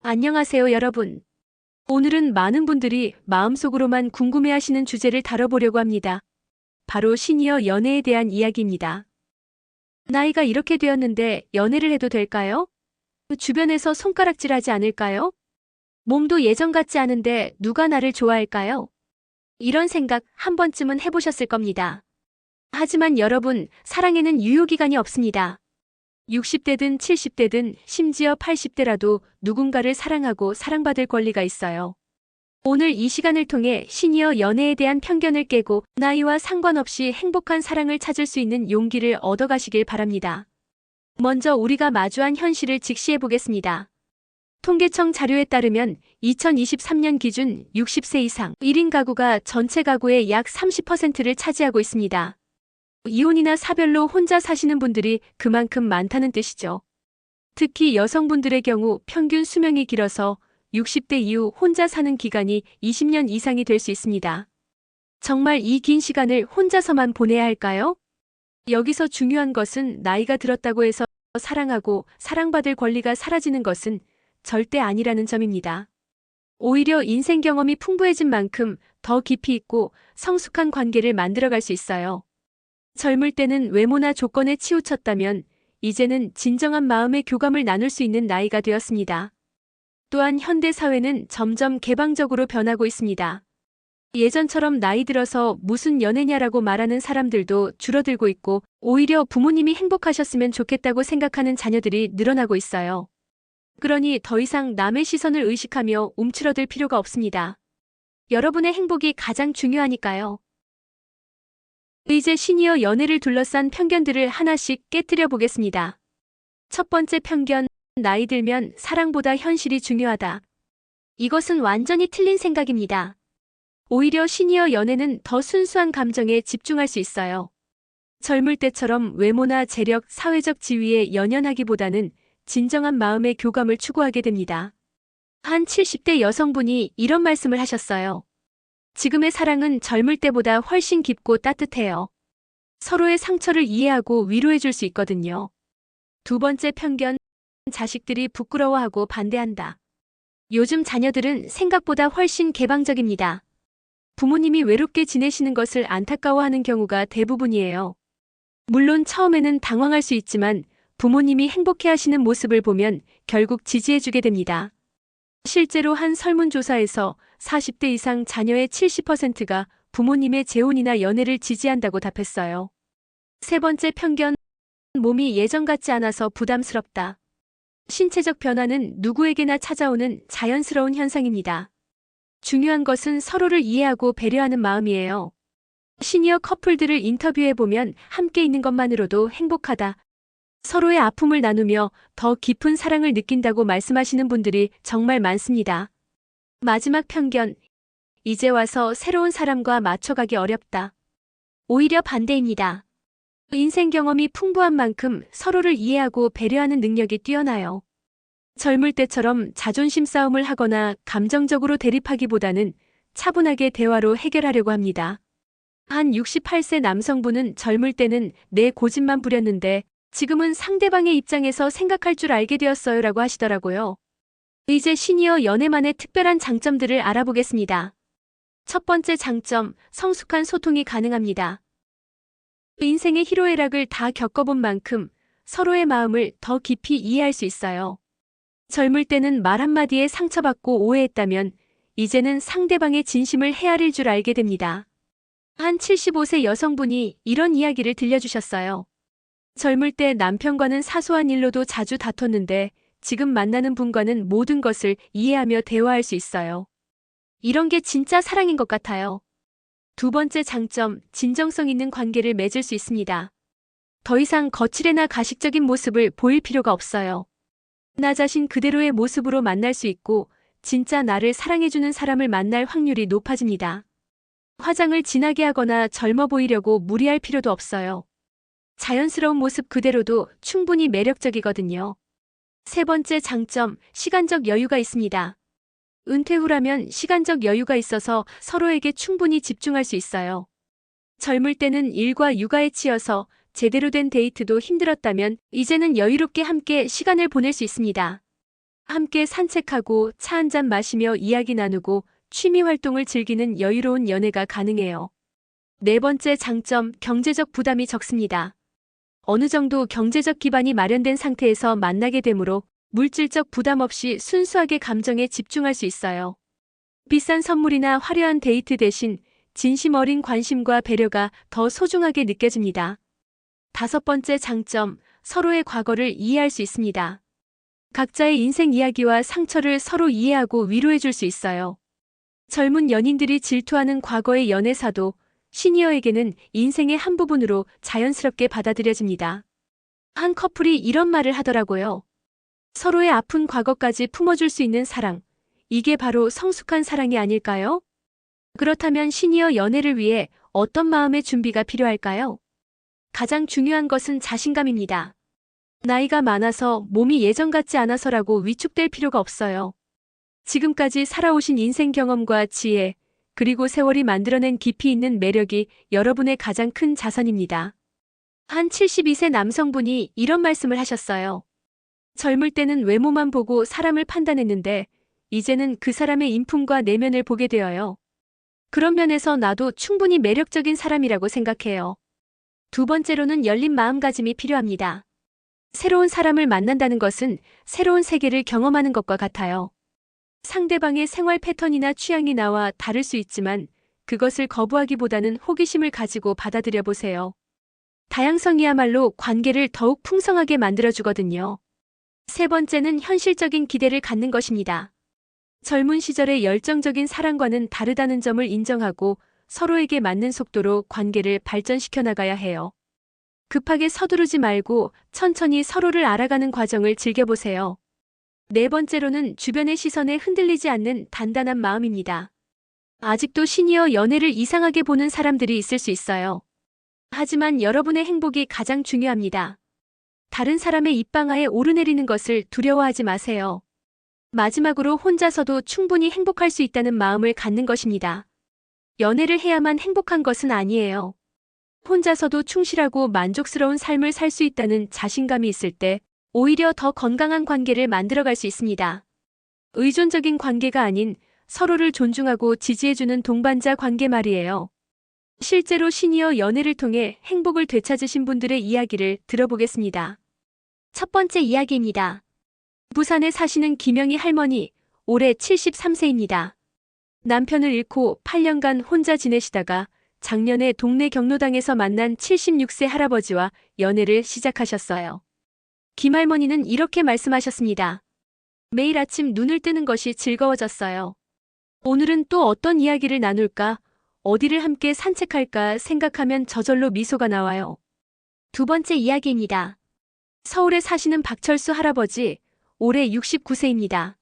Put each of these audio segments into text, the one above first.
안녕하세요, 여러분. 오늘은 많은 분들이 마음속으로만 궁금해하시는 주제를 다뤄보려고 합니다. 바로 시니어 연애에 대한 이야기입니다. 나이가 이렇게 되었는데 연애를 해도 될까요? 주변에서 손가락질하지 않을까요? 몸도 예전 같지 않은데 누가 나를 좋아할까요? 이런 생각 한 번쯤은 해보셨을 겁니다. 하지만 여러분, 사랑에는 유효기간이 없습니다. 60대든 70대든 심지어 80대라도 누군가를 사랑하고 사랑받을 권리가 있어요. 오늘 이 시간을 통해 시니어 연애에 대한 편견을 깨고 나이와 상관없이 행복한 사랑을 찾을 수 있는 용기를 얻어가시길 바랍니다. 먼저 우리가 마주한 현실을 직시해 보겠습니다. 통계청 자료에 따르면 2023년 기준 60세 이상 1인 가구가 전체 가구의 약 30%를 차지하고 있습니다. 이혼이나 사별로 혼자 사시는 분들이 그만큼 많다는 뜻이죠. 특히 여성분들의 경우 평균 수명이 길어서 60대 이후 혼자 사는 기간이 20년 이상이 될 수 있습니다. 정말 이 긴 시간을 혼자서만 보내야 할까요? 여기서 중요한 것은 나이가 들었다고 해서 사랑하고 사랑받을 권리가 사라지는 것은 절대 아니라는 점입니다. 오히려 인생 경험이 풍부해진 만큼 더 깊이 있고 성숙한 관계를 만들어갈 수 있어요. 젊을 때는 외모나 조건에 치우쳤다면 이제는 진정한 마음의 교감을 나눌 수 있는 나이가 되었습니다. 또한 현대 사회는 점점 개방적으로 변하고 있습니다. 예전처럼 나이 들어서 무슨 연애냐라고 말하는 사람들도 줄어들고 있고 오히려 부모님이 행복하셨으면 좋겠다고 생각하는 자녀들이 늘어나고 있어요. 그러니 더 이상 남의 시선을 의식하며 움츠러들 필요가 없습니다. 여러분의 행복이 가장 중요하니까요. 이제 시니어 연애를 둘러싼 편견들을 하나씩 깨뜨려 보겠습니다. 첫 번째 편견, 나이 들면 사랑보다 현실이 중요하다. 이것은 완전히 틀린 생각입니다. 오히려 시니어 연애는 더 순수한 감정에 집중할 수 있어요. 젊을 때처럼 외모나 재력, 사회적 지위에 연연하기보다는 진정한 마음의 교감을 추구하게 됩니다. 한 70대 여성분이 이런 말씀을 하셨어요. 지금의 사랑은 젊을 때보다 훨씬 깊고 따뜻해요. 서로의 상처를 이해하고 위로해 줄 수 있거든요. 두 번째 편견, 자식들이 부끄러워하고 반대한다. 요즘 자녀들은 생각보다 훨씬 개방적입니다. 부모님이 외롭게 지내시는 것을 안타까워하는 경우가 대부분이에요. 물론 처음에는 당황할 수 있지만 부모님이 행복해 하시는 모습을 보면 결국 지지해주게 됩니다. 실제로 한 설문조사에서 40대 이상 자녀의 70%가 부모님의 재혼이나 연애를 지지한다고 답했어요. 세 번째 편견, 몸이 예전 같지 않아서 부담스럽다. 신체적 변화는 누구에게나 찾아오는 자연스러운 현상입니다. 중요한 것은 서로를 이해하고 배려하는 마음이에요. 시니어 커플들을 인터뷰해보면 함께 있는 것만으로도 행복하다. 서로의 아픔을 나누며 더 깊은 사랑을 느낀다고 말씀하시는 분들이 정말 많습니다. 마지막 편견, 이제 와서 새로운 사람과 맞춰가기 어렵다. 오히려 반대입니다. 인생 경험이 풍부한 만큼 서로를 이해하고 배려하는 능력이 뛰어나요. 젊을 때처럼 자존심 싸움을 하거나 감정적으로 대립하기보다는 차분하게 대화로 해결하려고 합니다. 한 68세 남성분은 젊을 때는 내 고집만 부렸는데 지금은 상대방의 입장에서 생각할 줄 알게 되었어요 라고 하시더라고요. 이제 시니어 연애만의 특별한 장점들을 알아보겠습니다. 첫 번째 장점, 성숙한 소통이 가능합니다. 인생의 희로애락을 다 겪어본 만큼 서로의 마음을 더 깊이 이해할 수 있어요. 젊을 때는 말 한마디에 상처받고 오해했다면 이제는 상대방의 진심을 헤아릴 줄 알게 됩니다. 한 75세 여성분이 이런 이야기를 들려주셨어요. 젊을 때 남편과는 사소한 일로도 자주 다퉜는데 지금 만나는 분과는 모든 것을 이해하며 대화할 수 있어요. 이런 게 진짜 사랑인 것 같아요. 두 번째 장점, 진정성 있는 관계를 맺을 수 있습니다. 더 이상 거칠애나 가식적인 모습을 보일 필요가 없어요. 나 자신 그대로의 모습으로 만날 수 있고 진짜 나를 사랑해주는 사람을 만날 확률이 높아집니다. 화장을 진하게 하거나 젊어 보이려고 무리할 필요도 없어요. 자연스러운 모습 그대로도 충분히 매력적이거든요. 세 번째 장점, 시간적 여유가 있습니다. 은퇴 후라면 시간적 여유가 있어서 서로에게 충분히 집중할 수 있어요. 젊을 때는 일과 육아에 치여서 제대로 된 데이트도 힘들었다면 이제는 여유롭게 함께 시간을 보낼 수 있습니다. 함께 산책하고 차 한잔 마시며 이야기 나누고 취미 활동을 즐기는 여유로운 연애가 가능해요. 네 번째 장점, 경제적 부담이 적습니다. 어느 정도 경제적 기반이 마련된 상태에서 만나게 되므로 물질적 부담 없이 순수하게 감정에 집중할 수 있어요. 비싼 선물이나 화려한 데이트 대신 진심 어린 관심과 배려가 더 소중하게 느껴집니다. 다섯 번째 장점, 서로의 과거를 이해할 수 있습니다. 각자의 인생 이야기와 상처를 서로 이해하고 위로해 줄 수 있어요. 젊은 연인들이 질투하는 과거의 연애사도 시니어에게는 인생의 한 부분으로 자연스럽게 받아들여집니다. 한 커플이 이런 말을 하더라고요. 서로의 아픈 과거까지 품어줄 수 있는 사랑. 이게 바로 성숙한 사랑이 아닐까요? 그렇다면 시니어 연애를 위해 어떤 마음의 준비가 필요할까요? 가장 중요한 것은 자신감입니다. 나이가 많아서 몸이 예전 같지 않아서라고 위축될 필요가 없어요. 지금까지 살아오신 인생 경험과 지혜, 그리고 세월이 만들어낸 깊이 있는 매력이 여러분의 가장 큰 자산입니다. 한 72세 남성분이 이런 말씀을 하셨어요. 젊을 때는 외모만 보고 사람을 판단했는데 이제는 그 사람의 인품과 내면을 보게 되어요. 그런 면에서 나도 충분히 매력적인 사람이라고 생각해요. 두 번째로는 열린 마음가짐이 필요합니다. 새로운 사람을 만난다는 것은 새로운 세계를 경험하는 것과 같아요. 상대방의 생활 패턴이나 취향이 나와 다를 수 있지만 그것을 거부하기보다는 호기심을 가지고 받아들여 보세요. 다양성이야말로 관계를 더욱 풍성하게 만들어주거든요. 세 번째는 현실적인 기대를 갖는 것입니다. 젊은 시절의 열정적인 사랑과는 다르다는 점을 인정하고 서로에게 맞는 속도로 관계를 발전시켜 나가야 해요. 급하게 서두르지 말고 천천히 서로를 알아가는 과정을 즐겨보세요. 네 번째로는 주변의 시선에 흔들리지 않는 단단한 마음입니다. 아직도 시니어 연애를 이상하게 보는 사람들이 있을 수 있어요. 하지만 여러분의 행복이 가장 중요합니다. 다른 사람의 입방아에 오르내리는 것을 두려워하지 마세요. 마지막으로 혼자서도 충분히 행복할 수 있다는 마음을 갖는 것입니다. 연애를 해야만 행복한 것은 아니에요. 혼자서도 충실하고 만족스러운 삶을 살 수 있다는 자신감이 있을 때 오히려 더 건강한 관계를 만들어갈 수 있습니다. 의존적인 관계가 아닌 서로를 존중하고 지지해주는 동반자 관계 말이에요. 실제로 시니어 연애를 통해 행복을 되찾으신 분들의 이야기를 들어보겠습니다. 첫 번째 이야기입니다. 부산에 사시는 김영희 할머니, 올해 73세입니다. 남편을 잃고 8년간 혼자 지내시다가 작년에 동네 경로당에서 만난 76세 할아버지와 연애를 시작하셨어요. 김할머니는 이렇게 말씀하셨습니다. 매일 아침 눈을 뜨는 것이 즐거워졌어요. 오늘은 또 어떤 이야기를 나눌까? 어디를 함께 산책할까 생각하면 저절로 미소가 나와요. 두 번째 이야기입니다. 서울에 사시는 박철수 할아버지, 올해 69세입니다.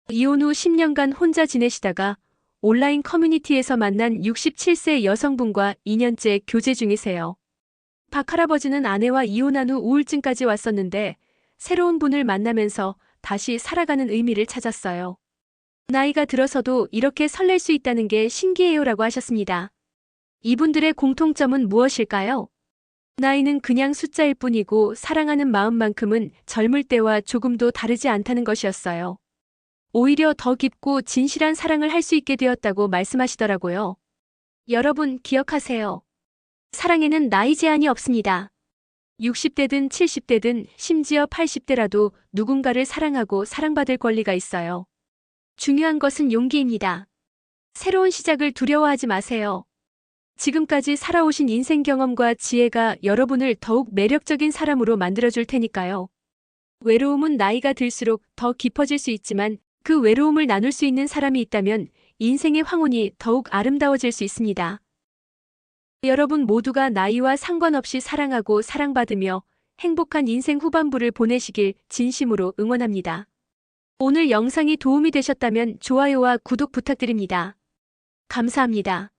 이혼 후 10년간 혼자 지내시다가 온라인 커뮤니티에서 만난 67세 여성분과 2년째 교제 중이세요. 박 할아버지는 아내와 이혼한 후 우울증까지 왔었는데 새로운 분을 만나면서 다시 살아가는 의미를 찾았어요. 나이가 들어서도 이렇게 설렐 수 있다는 게 신기해요라고 하셨습니다. 이분들의 공통점은 무엇일까요? 나이는 그냥 숫자일 뿐이고 사랑하는 마음만큼은 젊을 때와 조금도 다르지 않다는 것이었어요. 오히려 더 깊고 진실한 사랑을 할 수 있게 되었다고 말씀하시더라고요. 여러분 기억하세요. 사랑에는 나이 제한이 없습니다. 60대든 70대든 심지어 80대라도 누군가를 사랑하고 사랑받을 권리가 있어요. 중요한 것은 용기입니다. 새로운 시작을 두려워하지 마세요. 지금까지 살아오신 인생 경험과 지혜가 여러분을 더욱 매력적인 사람으로 만들어줄 테니까요. 외로움은 나이가 들수록 더 깊어질 수 있지만 그 외로움을 나눌 수 있는 사람이 있다면 인생의 황혼이 더욱 아름다워질 수 있습니다. 여러분 모두가 나이와 상관없이 사랑하고 사랑받으며 행복한 인생 후반부를 보내시길 진심으로 응원합니다. 오늘 영상이 도움이 되셨다면 좋아요와 구독 부탁드립니다. 감사합니다.